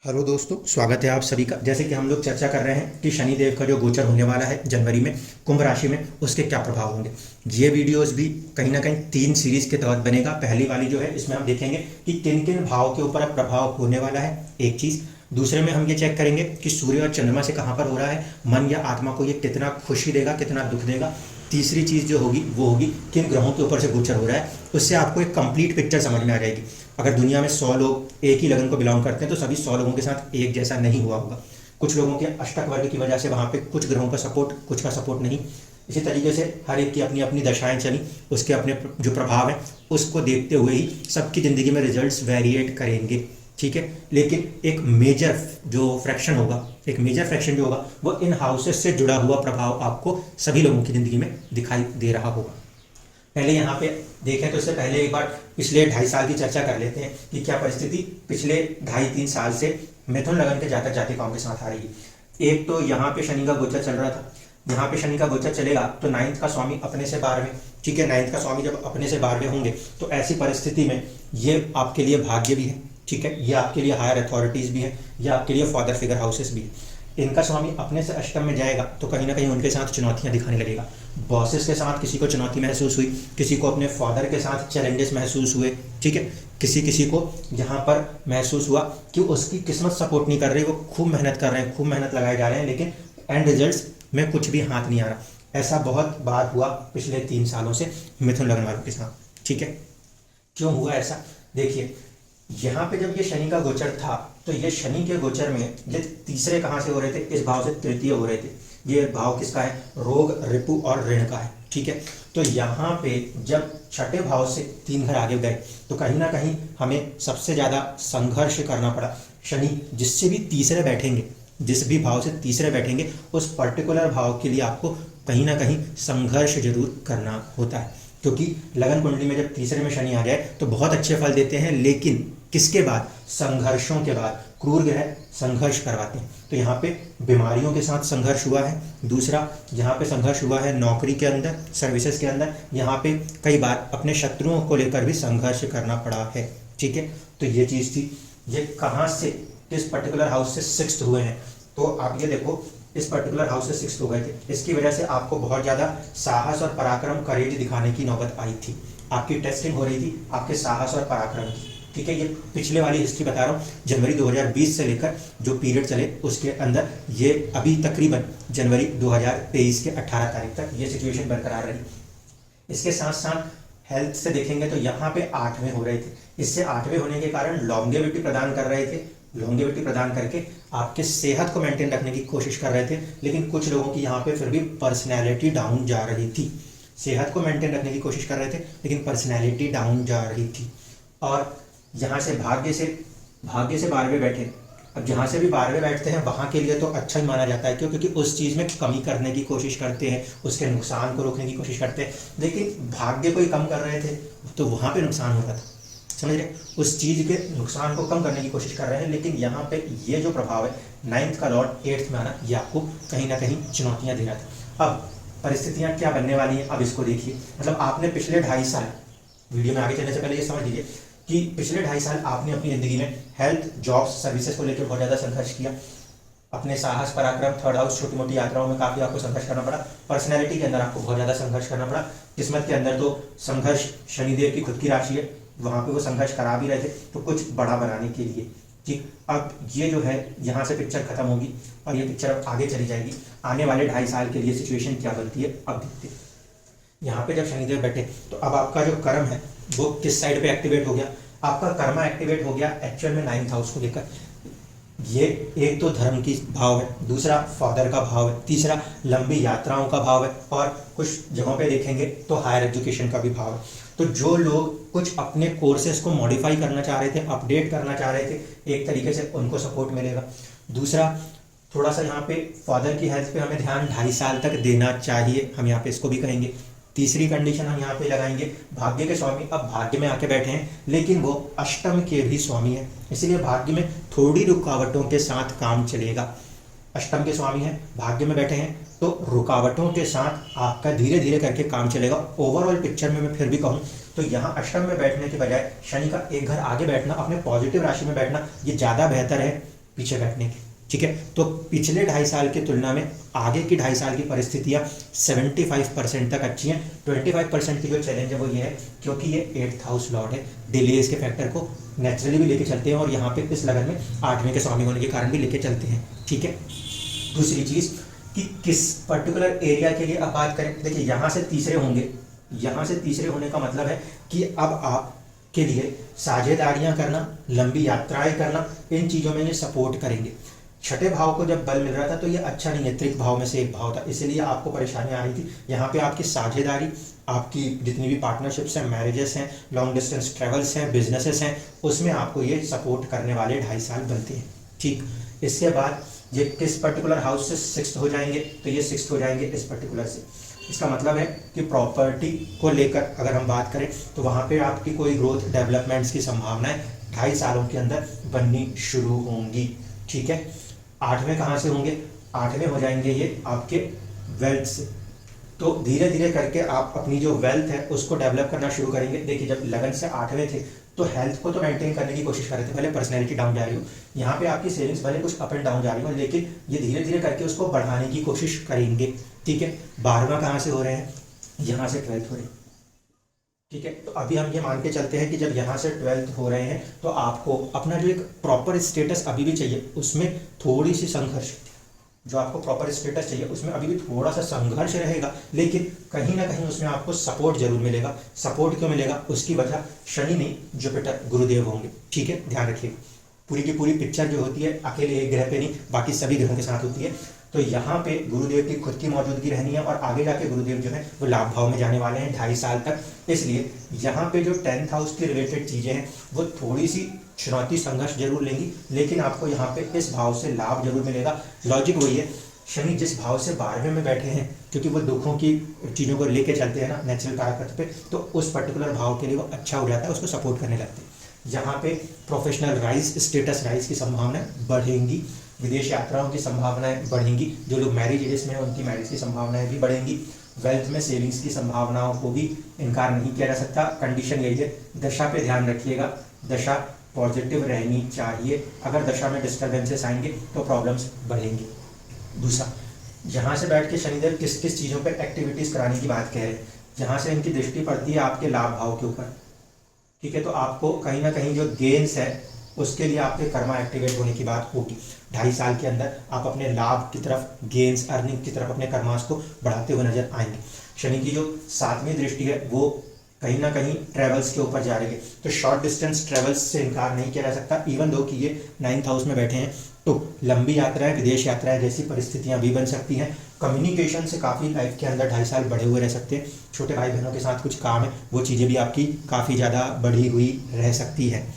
Hello दोस्तों, स्वागत है आप सभी का। जैसे कि हम लोग चर्चा कर रहे हैं कि शनिदेव का जो गोचर होने वाला है जनवरी में कुंभ राशि में, उसके क्या प्रभाव होंगे। ये वीडियोस भी कहीं ना कहीं 3 सीरीज के तहत बनेगा। पहली वाली जो है इसमें हम देखेंगे कि किन किन भाव के ऊपर प्रभाव होने वाला है, एक चीज़। दूसरे में हम ये चेक करेंगे कि सूर्य और चंद्रमा से कहाँ पर हो रहा है, मन या आत्मा को ये कितना खुशी देगा, कितना दुख देगा। तीसरी चीज़ जो होगी वो होगी किन ग्रहों के ऊपर से गोचर हो रहा है। उससे आपको एक कंप्लीट पिक्चर समझ में आ जाएगी। अगर दुनिया में 100 लोग एक ही लगन को बिलोंग करते हैं तो सभी 100 लोगों के साथ एक जैसा नहीं हुआ होगा। कुछ लोगों के अष्टक वर्ग की वजह से वहाँ पे कुछ ग्रहों का सपोर्ट, कुछ का सपोर्ट नहीं। इसी तरीके से हर एक की अपनी अपनी दशाएं चली, उसके अपने जो प्रभाव हैं उसको देखते हुए ही सबकी ज़िंदगी में रिजल्ट्स वेरिएट करेंगे, ठीक है। लेकिन एक मेजर जो फ्रैक्शन होगा, एक मेजर फ्रैक्शन जो होगा वो इन हाउसेस से जुड़ा हुआ प्रभाव आपको सभी लोगों की ज़िंदगी में दिखाई दे रहा होगा। पहले यहाँ पे देखें तो इससे पहले एक बार पिछले 2.5 साल की चर्चा कर लेते हैं कि क्या परिस्थिति पिछले 2.5-3 साल से मिथुन लगन के जातक जातिकाओं के साथ आ रही है। एक तो यहाँ पे शनि का गोचर चल रहा था। यहाँ पे शनि का गोचर चलेगा तो 9th का स्वामी अपने से 12वें, ठीक है। 9th का स्वामी जब अपने से 12वें होंगे तो ऐसी परिस्थिति में ये आपके लिए भाग्य भी है, ठीक है। ये आपके लिए हायर अथॉरिटीज़ भी है, ये आपके लिए फादर फिगर हाउसेस भी है। इनका स्वामी अपने से अष्टम में जाएगा तो कहीं ना कहीं उनके साथ चुनौतियां दिखाने लगेगा। बॉसेस के साथ किसी को चुनौती महसूस हुई, किसी को अपने फादर के साथ चैलेंजेस महसूस हुए, ठीक है। किसी किसी को यहाँ पर महसूस हुआ कि उसकी किस्मत सपोर्ट नहीं कर रही, वो खूब मेहनत कर रहे हैं, खूब मेहनत लगाए जा रहे हैं, लेकिन एंड रिजल्ट्स में कुछ भी हाथ नहीं आ रहा। ऐसा बहुत बार हुआ पिछले 3 सालों से मिथुन लग्न वालों के साथ, ठीक है। क्यों हुआ ऐसा, देखिए यहाँ पे जब ये शनि का गोचर था तो ये शनि के गोचर में ये तीसरे कहाँ से हो रहे थे, इस भाव से तृतीय हो रहे थे। ये भाव किसका है, रोग, रिपु और ऋण का है, ठीक है। तो यहाँ पे जब छठे भाव से 3 घर आगे गए तो कहीं ना कहीं हमें सबसे ज़्यादा संघर्ष करना पड़ा। शनि जिससे भी तीसरे बैठेंगे, जिस भी भाव से तीसरे बैठेंगे, उस पर्टिकुलर भाव के लिए आपको कहीं ना कहीं संघर्ष जरूर करना होता है। क्योंकि लगन कुंडली में जब तीसरे में शनि आ जाए तो बहुत अच्छे फल देते हैं, लेकिन किसके बाद, संघर्षों के बाद। क्रूर ग्रह संघर्ष करवाते हैं। तो यहाँ पे बीमारियों के साथ संघर्ष हुआ है। दूसरा यहाँ पे संघर्ष हुआ है नौकरी के अंदर, सर्विसेज के अंदर। यहाँ पे कई बार अपने शत्रुओं को लेकर भी संघर्ष करना पड़ा है, ठीक है। तो ये चीज़ थी। ये कहाँ से, किस पर्टिकुलर हाउस से 6th हुए हैं, तो आप ये देखो इस पर्टिकुलर हाउस से 6th हो गए थे। इसकी वजह से आपको बहुत ज़्यादा साहस और पराक्रम, करेज दिखाने की नौबत आई थी। आपकी टेस्टिंग हो रही थी आपके साहस और पराक्रम की, ठीक है। ये पिछले वाली हिस्ट्री बता रहा हूँ, जनवरी 2020 से लेकर जो पीरियड चले उसके अंदर ये अभी तकरीबन जनवरी 2023 के 18 तारीख तक ये सिचुएशन बरकरार रही। इसके साथ साथ हेल्थ से देखेंगे तो यहाँ पे 8वें हो रहे थे। इससे 8वें होने के कारण लॉन्गेविटी प्रदान कर रहे थे। लॉन्गेविटी प्रदान करके आपके सेहत को मेंटेन रखने की कोशिश कर रहे थे। लेकिन कुछ लोगों की यहाँ पे फिर भी पर्सनैलिटी डाउन जा रही थी। सेहत को मेंटेन रखने की कोशिश कर रहे थे लेकिन पर्सनैलिटी डाउन जा रही थी। और यहाँ से भाग्य से 12वें बैठे। अब जहाँ से भी 12वें बैठते हैं वहाँ के लिए तो अच्छा ही माना जाता है, क्यों, क्योंकि उस चीज़ में कमी करने की कोशिश करते हैं, उसके नुकसान को रोकने की कोशिश करते हैं। लेकिन भाग्य को ही कम कर रहे थे तो वहाँ पे नुकसान हो रहा था, समझ रहे। उस चीज़ के नुकसान को कम करने की कोशिश कर रहे हैं। लेकिन यहाँ पे ये जो प्रभाव है 9th का लॉर्ड 8th में आना, ये आपको कहीं ना कहीं चुनौतियाँ दे रहा था। अब परिस्थितियाँ क्या बनने वाली हैं, अब इसको देखिए। मतलब आपने पिछले 2.5 साल, वीडियो में आगे चलने से पहले ये समझ लीजिए कि पिछले 2.5 साल आपने अपनी ज़िंदगी में हेल्थ, जॉब्स, सर्विसेज को लेकर बहुत ज़्यादा संघर्ष किया। अपने साहस, पराक्रम, 3rd हाउस, छोटी मोटी यात्राओं में काफ़ी आपको संघर्ष करना पड़ा। पर्सनैलिटी के अंदर आपको बहुत ज़्यादा संघर्ष करना पड़ा। किस्मत के अंदर तो संघर्ष, शनिदेव की खुद की राशि है, वहाँ पे वो संघर्ष करा भी रहे थे तो कुछ बड़ा बनाने के लिए, ठीक। अब ये जो है यहाँ से पिक्चर खत्म होगी और ये पिक्चर अब आगे चली जाएगी। आने वाले 2.5 साल के लिए सिचुएशन क्या बनती है अब देखते हैं। यहाँ पे जब शनिदेव बैठे तो अब आपका जो कर्म है वो किस साइड पे एक्टिवेट हो गया, आपका कर्मा एक्टिवेट हो गया एक्चुअल में 9th हाउस को लेकर। ये एक तो धर्म की भाव है, दूसरा फादर का भाव है, तीसरा लंबी यात्राओं का भाव है, और कुछ जगहों पे देखेंगे तो हायर एजुकेशन का भी भाव है। तो जो लोग कुछ अपने कोर्सेज को मॉडिफाई करना चाह रहे थे, अपडेट करना चाह रहे थे, एक तरीके से उनको सपोर्ट मिलेगा। दूसरा, थोड़ा सा यहाँ पे फादर की हेल्थ पे हमें ध्यान 2.5 साल तक देना चाहिए, हम यहाँ पे इसको भी कहेंगे। तीसरी कंडीशन हम यहाँ पे लगाएंगे, भाग्य के स्वामी अब भाग्य में आके बैठे हैं लेकिन वो अष्टम के भी स्वामी हैं, इसलिए भाग्य में थोड़ी रुकावटों के साथ काम चलेगा। अष्टम के स्वामी हैं, भाग्य में बैठे हैं, तो रुकावटों के साथ आपका धीरे धीरे करके काम चलेगा। ओवरऑल पिक्चर में मैं फिर भी कहूँ तो यहाँ अष्टम में बैठने के बजाय शनि का एक घर आगे बैठना, अपने पॉजिटिव राशि में बैठना, ये ज़्यादा बेहतर है पीछे बैठने की। ठीक है, तो पिछले 2.5 साल की तुलना में आगे की 2.5 साल की परिस्थितियां 75% तक अच्छी हैं। 25% की जो चैलेंज है वो ये है क्योंकि ये 8th हाउस लॉर्ड है, डिलेज के फैक्टर को नेचुरली भी लेके चलते हैं और यहाँ पे इस लगन में 8वें के स्वामी होने के कारण भी लेके चलते हैं। ठीक है, दूसरी चीज़ कि किस पर्टिकुलर एरिया के लिए अब बात करें, देखिए यहाँ से तीसरे होंगे, यहाँ से तीसरे होने का मतलब है कि अब आप के लिए साझेदारियां करना, लंबी यात्राएं करना, इन चीज़ों में ये सपोर्ट करेंगे। छठे भाव को जब बल मिल रहा था तो ये अच्छा नहीं है, त्रिक भाव में से एक भाव था, इसलिए आपको परेशानी आ रही थी। यहाँ पे आपकी साझेदारी, आपकी जितनी भी पार्टनरशिप्स हैं, मैरिजेस हैं, लॉन्ग डिस्टेंस ट्रेवल्स हैं, बिजनेसेस हैं, उसमें आपको ये सपोर्ट करने वाले 2.5 साल बनते हैं। ठीक, इसके बाद ये किस पर्टिकुलर हाउस से 6th हो जाएंगे, तो ये 6th हो जाएंगे इस पर्टिकुलर से। इसका मतलब है कि प्रॉपर्टी को लेकर अगर हम बात करें तो वहाँ पे आपकी कोई ग्रोथ डेवलपमेंट्स की संभावनाएं 2.5 सालों के अंदर बननी शुरू होंगी। ठीक है, 8वें कहाँ से होंगे, 8वें हो जाएंगे ये आपके वेल्थ से। तो धीरे धीरे करके आप अपनी जो वेल्थ है उसको डेवलप करना शुरू करेंगे। देखिए जब लगन से 8वें थे तो हेल्थ को तो मेंटेन करने की कोशिश कर रहे थे, भले पर्सनैलिटी डाउन जा रही हो, यहाँ पे आपकी सेविंग्स भले कुछ अप एंड डाउन जा रही हो, लेकिन ये धीरे धीरे करके उसको बढ़ाने की कोशिश करेंगे। ठीक है, 12वां कहाँ से हो रहे हैं, यहाँ से 12th हो रहे हैं। ठीक है, तो अभी हम ये मान के चलते हैं कि जब यहाँ से 12th हो रहे हैं तो आपको अपना जो एक प्रॉपर स्टेटस अभी भी चाहिए, उसमें थोड़ी सी संघर्ष, जो आपको प्रॉपर स्टेटस चाहिए उसमें अभी भी थोड़ा सा संघर्ष रहेगा, लेकिन कहीं ना कहीं उसमें आपको सपोर्ट जरूर मिलेगा। सपोर्ट क्यों मिलेगा, उसकी वजह शनि नहीं जुपिटर गुरुदेव होंगे। ठीक है, ध्यान रखिएगा, पूरी की पूरी पिक्चर जो होती है अकेले एक ग्रह पे नहीं, बाकी सभी ग्रहों के साथ होती है। तो यहाँ पे गुरुदेव की खुद की मौजूदगी रहनी है और आगे जाके गुरुदेव जो है वो लाभ भाव में जाने वाले हैं 2.5 साल तक। इसलिए यहाँ पे जो 10th हाउस की रिलेटेड चीज़ें हैं वो थोड़ी सी चुनौती संघर्ष जरूर लेंगी, लेकिन आपको यहाँ पे इस भाव से लाभ जरूर मिलेगा। लॉजिक वही है, शनि जिस भाव से 12वें में बैठे हैं, क्योंकि वो दुखों की चीज़ों को लेके चलते हैं ना नेचुरल कारक पे, तो उस पर्टिकुलर भाव के लिए वो अच्छा हो जाता है, उसको सपोर्ट करने लगते हैं। यहाँ पे प्रोफेशनल राइज, स्टेटस राइज की संभावनाएं बढ़ेंगी, विदेश यात्राओं की संभावनाएं बढ़ेंगी, जो लोग मैरिज एज में हैं उनकी मैरिज की संभावनाएं भी बढ़ेंगी। वेल्थ में सेविंग्स की संभावनाओं को भी इनकार नहीं किया जा सकता। कंडीशन यही है, दशा पे ध्यान रखिएगा, दशा पॉजिटिव रहनी चाहिए। अगर दशा में डिस्टर्बेंसेस आएंगे तो प्रॉब्लम्स बढ़ेंगी। दूसरा, यहाँ से बैठ के शनिदेव किस किस चीज़ों पे एक्टिविटीज़ कराने की बात कह रहे हैं, यहाँ से इनकी दृष्टि पड़ती है आपके लाभ भाव के ऊपर। ठीक है, तो आपको कहीं ना कहीं जो गेन्स है उसके लिए आपके कर्मा एक्टिवेट होने की बात होगी। 2.5 साल के अंदर आप अपने लाभ की तरफ, गेन्स अर्निंग की तरफ अपने कर्मास को बढ़ाते हुए नजर आएंगे। शनि की जो 7वीं दृष्टि है वो कहीं ना कहीं ट्रेवल्स के ऊपर जा रही है, तो शॉर्ट डिस्टेंस ट्रेवल्स से इनकार नहीं किया जा सकता। इवन दो कि ये 9th हाउस में बैठे हैं तो लंबी यात्राएं, विदेश यात्राएं जैसी परिस्थितियां भी बन सकती हैं। कम्युनिकेशन से काफ़ी लाइफ के अंदर 2.5 साल बढ़े हुए रह सकते हैं। छोटे भाई बहनों के साथ कुछ काम है, वो चीज़ें भी आपकी काफ़ी ज़्यादा बढ़ी हुई रह सकती है।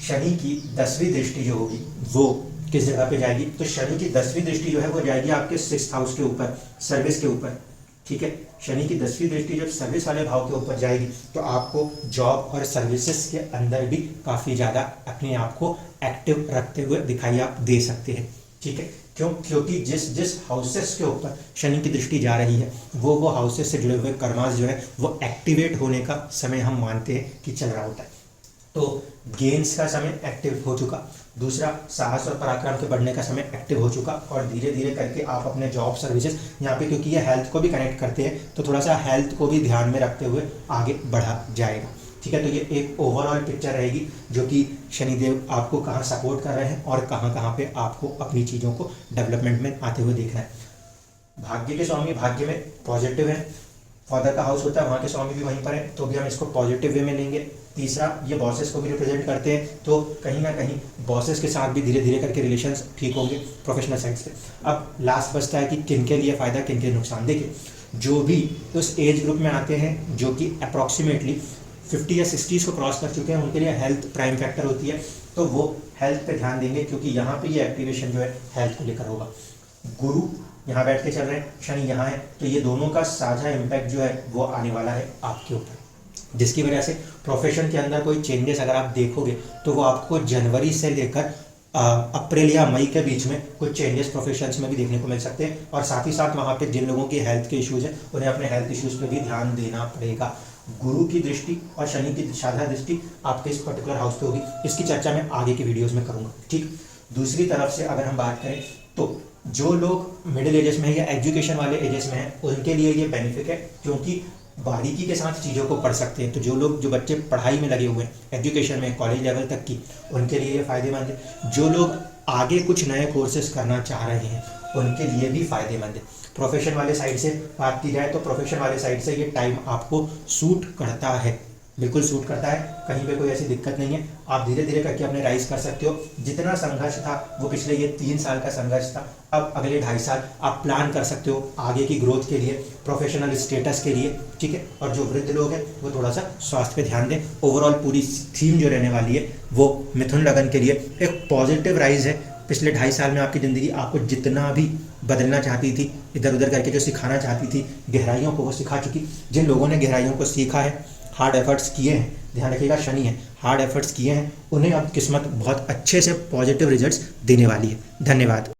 शनि की 10वीं दृष्टि जो होगी वो किस जगह पे जाएगी, तो शनि की 10वीं दृष्टि जो है वो जाएगी आपके 6th हाउस के ऊपर, सर्विस के ऊपर। ठीक है, शनि की 10वीं दृष्टि जब सर्विस वाले भाव के ऊपर जाएगी तो आपको जॉब और सर्विसेज के अंदर भी काफ़ी ज़्यादा अपने आप को एक्टिव रखते हुए दिखाई आप दे सकते हैं। ठीक है, क्योंकि जिस जिस हाउसेस के ऊपर शनि की दृष्टि जा रही है वो हाउसेस से जुड़े हुए कर्मास जो है वो एक्टिवेट होने का समय हम मानते हैं कि चल रहा होता है। तो गेन्स का समय एक्टिव हो चुका, दूसरा साहस और पराक्रम के बढ़ने का समय एक्टिव हो चुका, और धीरे धीरे करके आप अपने जॉब सर्विसेज यहाँ पे, क्योंकि ये हेल्थ को भी कनेक्ट करते हैं तो थोड़ा सा हेल्थ को भी ध्यान में रखते हुए आगे बढ़ा जाएगा। ठीक है, तो ये एक ओवरऑल पिक्चर रहेगी जो कि शनिदेव आपको कहाँ सपोर्ट कर रहे हैं और कहाँ कहाँ पे आपको अपनी चीज़ों को डेवलपमेंट में आते हुए देखना है। भाग्य के स्वामी भाग्य में पॉजिटिव है, फादर का हाउस होता है वहाँ के स्वामी भी वहीं पर है, तो भी हम इसको पॉजिटिव वे में लेंगे। तीसरा, ये बॉसेस को भी रिप्रेजेंट करते हैं, तो कहीं ना कहीं बॉसेस के साथ भी धीरे धीरे करके रिलेशंस ठीक होंगे प्रोफेशनल साइड से। अब लास्ट बचता है कि किन के लिए फ़ायदा, किन के लिए नुकसान। देखिए, जो भी उस एज ग्रुप में आते हैं जो कि अप्रॉक्सीमेटली 50 या 60 को क्रॉस कर चुके हैं, उनके लिए हेल्थ प्राइम फैक्टर होती है, तो वो हेल्थ पे ध्यान देंगे, क्योंकि यहाँ पे ये एक्टिवेशन जो है हेल्थ को लेकर होगा। गुरु यहाँ बैठ के चल रहे हैं, शनि यहाँ है, तो ये दोनों का साझा इम्पैक्ट जो है वो आने वाला है आपके ऊपर, जिसकी वजह से प्रोफेशन के अंदर कोई चेंजेस अगर आप देखोगे तो वो आपको जनवरी से लेकर अप्रैल या मई के बीच में कुछ चेंजेस प्रोफेशंस में भी देखने को मिल सकते हैं। और साथ ही साथ वहाँ पे जिन लोगों की हेल्थ के इश्यूज हैं उन्हें अपने हेल्थ इश्यूज पे भी ध्यान देना पड़ेगा। गुरु की दृष्टि और शनि की साझा दृष्टि आपके इस पर्टिकुलर हाउस पे होगी, इसकी चर्चा मैं आगे की वीडियोज़ में करूँगा। ठीक, दूसरी तरफ से अगर हम बात करें तो जो लोग मिडिल एजेस में हैं या एजुकेशन वाले एजेस में हैं उनके लिए ये बेनिफिट है, क्योंकि बारीकी के साथ चीज़ों को पढ़ सकते हैं। तो जो बच्चे पढ़ाई में लगे हुए हैं एजुकेशन में कॉलेज लेवल तक की, उनके लिए ये फ़ायदेमंद है। जो लोग आगे कुछ नए कोर्सेज करना चाह रहे हैं उनके लिए भी फ़ायदेमंद है। प्रोफेशन वाले साइड से बात की जाए तो प्रोफेशन वाले साइड से ये टाइम आपको सूट करता है, बिल्कुल सूट करता है, कहीं पे कोई ऐसी दिक्कत नहीं है। आप धीरे धीरे करके अपने राइज कर सकते हो। जितना संघर्ष था वो पिछले ये 3 साल का संघर्ष था, अब अगले 2.5 साल आप प्लान कर सकते हो आगे की ग्रोथ के लिए, प्रोफेशनल स्टेटस के लिए, ठीक है। और जो वृद्ध लोग हैं वो थोड़ा सा स्वास्थ्य पे ध्यान दें। ओवरऑल पूरी थीम जो रहने वाली है वो मिथुन लगन के लिए एक पॉजिटिव राइज है। पिछले 2.5 साल में आपकी ज़िंदगी आपको जितना भी बदलना चाहती थी, इधर उधर करके जो सिखाना चाहती थी, गहराइयों को वो सिखा चुकी। जिन लोगों ने गहराइयों को सीखा है, हार्ड एफर्ट्स किए हैं, ध्यान रखिएगा शनि है, हार्ड एफर्ट्स किए हैं, उन्हें अब किस्मत बहुत अच्छे से पॉजिटिव रिजल्ट्स देने वाली है। धन्यवाद।